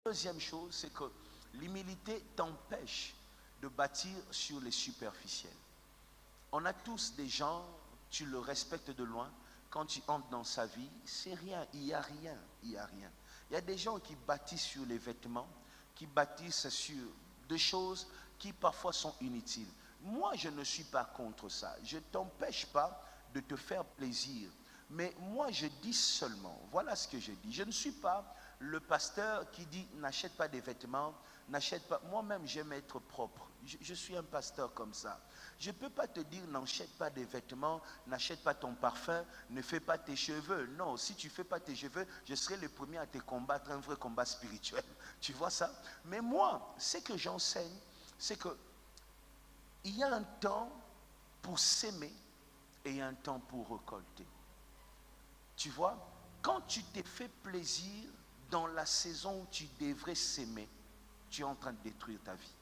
Deuxième chose, c'est que l'humilité t'empêche de bâtir sur les superficiels. On a tous des gens, tu le respectes de loin, quand tu entres dans sa vie, c'est rien, il n'y a rien, il n'y a rien. Il y a des gens qui bâtissent sur les vêtements, qui bâtissent sur des choses qui parfois sont inutiles. Moi, je ne suis pas contre ça. Je ne t'empêche pas de te faire plaisir. Mais moi, je dis seulement, voilà ce que je dis. Je ne suis pas le pasteur qui dit n'achète pas des vêtements, n'achète pas. Moi-même, j'aime être propre. Je suis un pasteur comme ça. Je ne peux pas te dire n'achète pas des vêtements, n'achète pas ton parfum, ne fais pas tes cheveux. Non, si tu ne fais pas tes cheveux, je serai le premier à te combattre, un vrai combat spirituel. Tu vois ça? Mais moi, ce que j'enseigne, c'est que il y a un temps pour s'aimer et un temps pour récolter. Tu vois, quand tu t'es fait plaisir dans la saison où tu devrais s'aimer, tu es en train de détruire ta vie.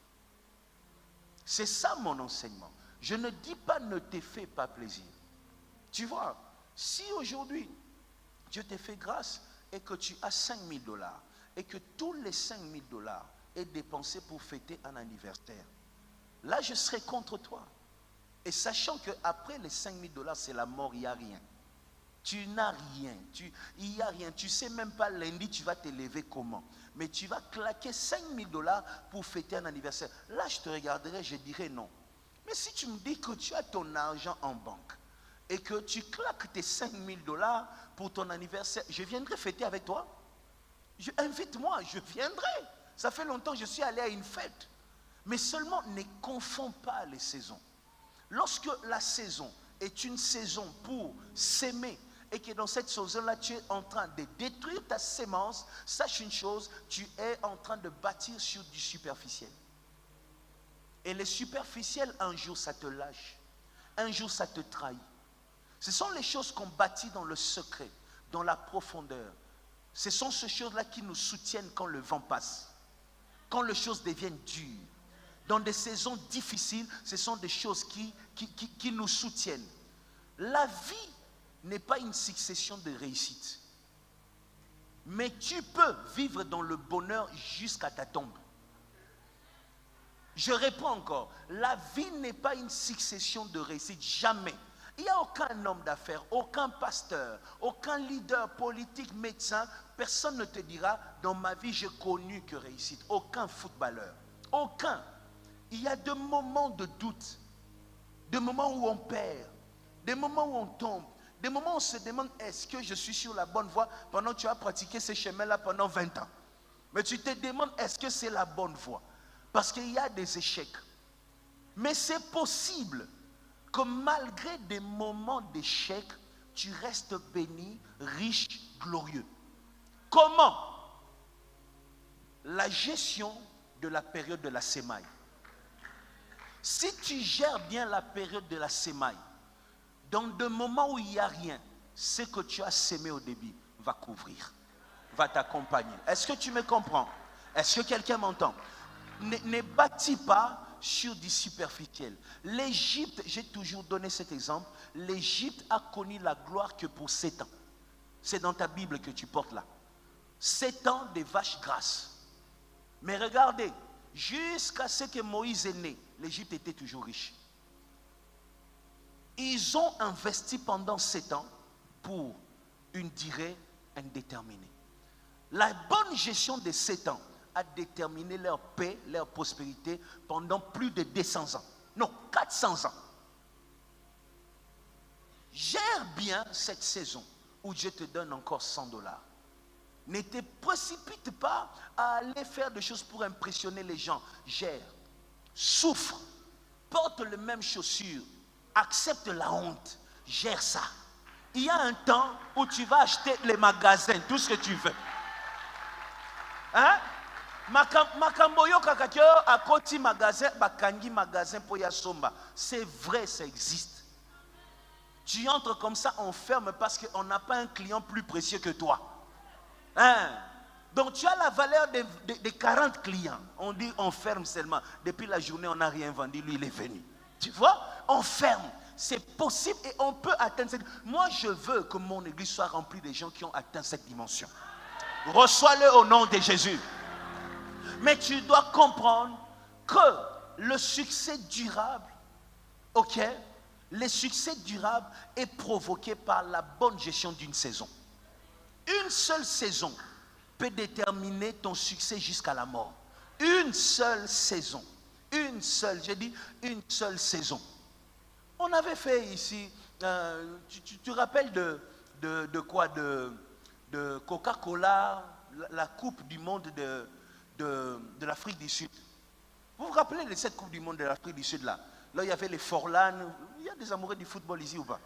C'est ça mon enseignement. Je ne dis pas ne te fais pas plaisir. Tu vois, si aujourd'hui Dieu te fait grâce et que tu as 5 000 $ et que tous les 5 000 $ est dépensé pour fêter un anniversaire, là je serai contre toi. Et sachant qu'après les 5 000 $, c'est la mort, il n'y a rien. Tu n'as rien, il n'y a rien. Tu ne sais même pas lundi tu vas te lever comment. Mais tu vas claquer 5 000 $ pour fêter un anniversaire. Là, je te regarderai, je dirais non. Mais si tu me dis que tu as ton argent en banque et que tu claques tes 5 000 $ pour ton anniversaire, je viendrai fêter avec toi. Invite-moi, je viendrai. Ça fait longtemps que je suis allé à une fête. Mais seulement ne confonds pas les saisons. Lorsque la saison est une saison pour s'aimer, et que dans cette saison-là, tu es en train de détruire ta sémence, sache une chose, tu es en train de bâtir sur du superficiel. Et le superficiel, un jour, ça te lâche. Un jour, ça te trahit. Ce sont les choses qu'on bâtit dans le secret, dans la profondeur. Ce sont ces choses-là qui nous soutiennent quand le vent passe, quand les choses deviennent dures. Dans des saisons difficiles, ce sont des choses qui nous soutiennent. La vie n'est pas une succession de réussites. Mais tu peux vivre dans le bonheur jusqu'à ta tombe. Je réponds encore, la vie n'est pas une succession de réussites, jamais. Il n'y a aucun homme d'affaires, aucun pasteur, aucun leader politique, médecin, personne ne te dira, dans ma vie j'ai connu que réussite. Aucun footballeur, aucun. Il y a des moments de doute, des moments où on perd, des moments où on tombe. Des moments où on se demande, est-ce que je suis sur la bonne voie pendant que tu as pratiqué ces chemins-là pendant 20 ans. Mais tu te demandes, est-ce que c'est la bonne voie? Parce qu'il y a des échecs. Mais c'est possible que malgré des moments d'échec, tu restes béni, riche, glorieux. Comment? La gestion de la période de la sémaille. Si tu gères bien la période de la sémaille, dans des moments où il n'y a rien, ce que tu as sémé au début va couvrir, va t'accompagner. Est-ce que tu me comprends? Est-ce que quelqu'un m'entend? Ne bâtis pas sur du superficiel. L'Égypte, j'ai toujours donné cet exemple, l'Égypte a connu la gloire que pour 7 ans. C'est dans ta Bible que tu portes là. 7 ans de vaches grasses. Mais regardez, jusqu'à ce que Moïse est né, l'Égypte était toujours riche. Ils ont investi pendant 7 ans pour une durée indéterminée. La bonne gestion de 7 ans a déterminé leur paix, leur prospérité pendant plus de 200 ans. Non, 400 ans. Gère bien cette saison où Dieu te donne encore 100 $. Ne te précipite pas à aller faire des choses pour impressionner les gens. Gère, souffre, porte les mêmes chaussures. Accepte la honte, gère ça. Il y a un temps où tu vas acheter les magasins, tout ce que tu veux. Hein? Makamboyo kakakyo à côté magasin, bakangi magasin pour yasomba. C'est vrai, ça existe. Tu entres comme ça, on ferme parce qu'on n'a pas un client plus précieux que toi. Hein? Donc tu as la valeur de 40 clients. On dit on ferme seulement. Depuis la journée, on n'a rien vendu, lui il est venu. Tu vois, on ferme. C'est possible et on peut atteindre cette... Moi, je veux que mon église soit remplie de gens qui ont atteint cette dimension. Reçois-le au nom de Jésus. Mais tu dois comprendre que le succès durable, ok, le succès durable est provoqué par la bonne gestion d'une saison. Une seule saison peut déterminer ton succès jusqu'à la mort. Une seule saison. Une seule, j'ai dit une seule saison. On avait fait ici, tu te rappelles de quoi? De Coca-Cola, la Coupe du Monde de l'Afrique du Sud. Vous vous rappelez de cette Coupe du Monde de l'Afrique du Sud là? Là, il y avait les Forlan. Il y a des amoureux du football ici ou pas?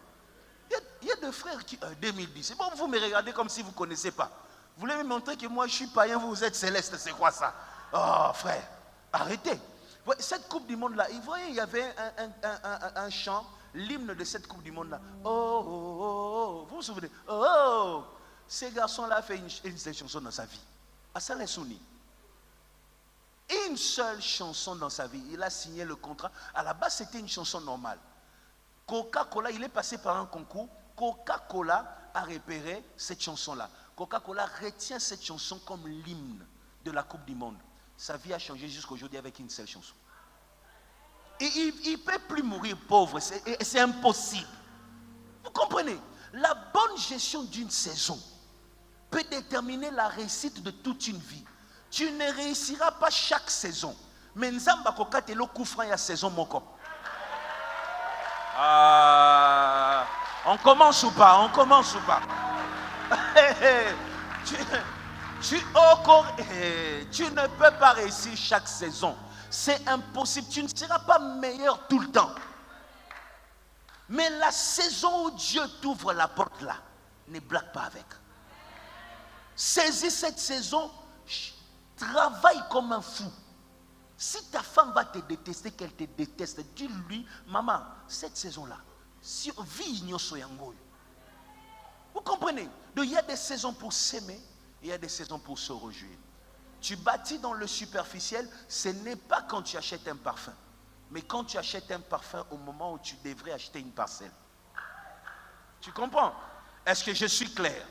Il y a deux frères qui, 2010. C'est bon, vous me regardez comme si vous ne connaissez pas. Vous voulez me montrer que moi je suis païen, vous êtes céleste, c'est quoi ça? Oh frère, arrêtez. Cette Coupe du Monde là, vous voyez, il y avait un chant, l'hymne de cette Coupe du Monde là. Oh, oh, oh, oh. Vous vous souvenez? Oh, oh. Ces garçons-là ont fait une seule chanson dans sa vie. Assalé Souni. Une seule chanson dans sa vie. Il a signé le contrat. À la base, c'était une chanson normale. Coca-Cola, il est passé par un concours. Coca-Cola a repéré cette chanson-là. Coca-Cola retient cette chanson comme l'hymne de la Coupe du Monde. Sa vie a changé jusqu'aujourd'hui avec une seule chanson. Et il ne peut plus mourir pauvre. C'est impossible. Vous comprenez? La bonne gestion d'une saison peut déterminer la réussite de toute une vie. Tu ne réussiras pas chaque saison. Mais Nzamba kokate lo koufran ya saison moko. On commence ou pas? On commence ou pas? Tu ne peux pas réussir chaque saison. C'est impossible. Tu ne seras pas meilleur tout le temps. Mais la saison où Dieu t'ouvre la porte là, ne blague pas avec. Saisis cette saison, travaille comme un fou. Si ta femme va te détester, qu'elle te déteste, dis-lui, maman, cette saison-là, vie soyango. Vous comprenez? Donc il y a des saisons pour s'aimer, il y a des saisons pour se réjouir. Tu bâtis dans le superficiel, ce n'est pas quand tu achètes un parfum, mais quand tu achètes un parfum au moment où tu devrais acheter une parcelle. Tu comprends? Est-ce que je suis clair?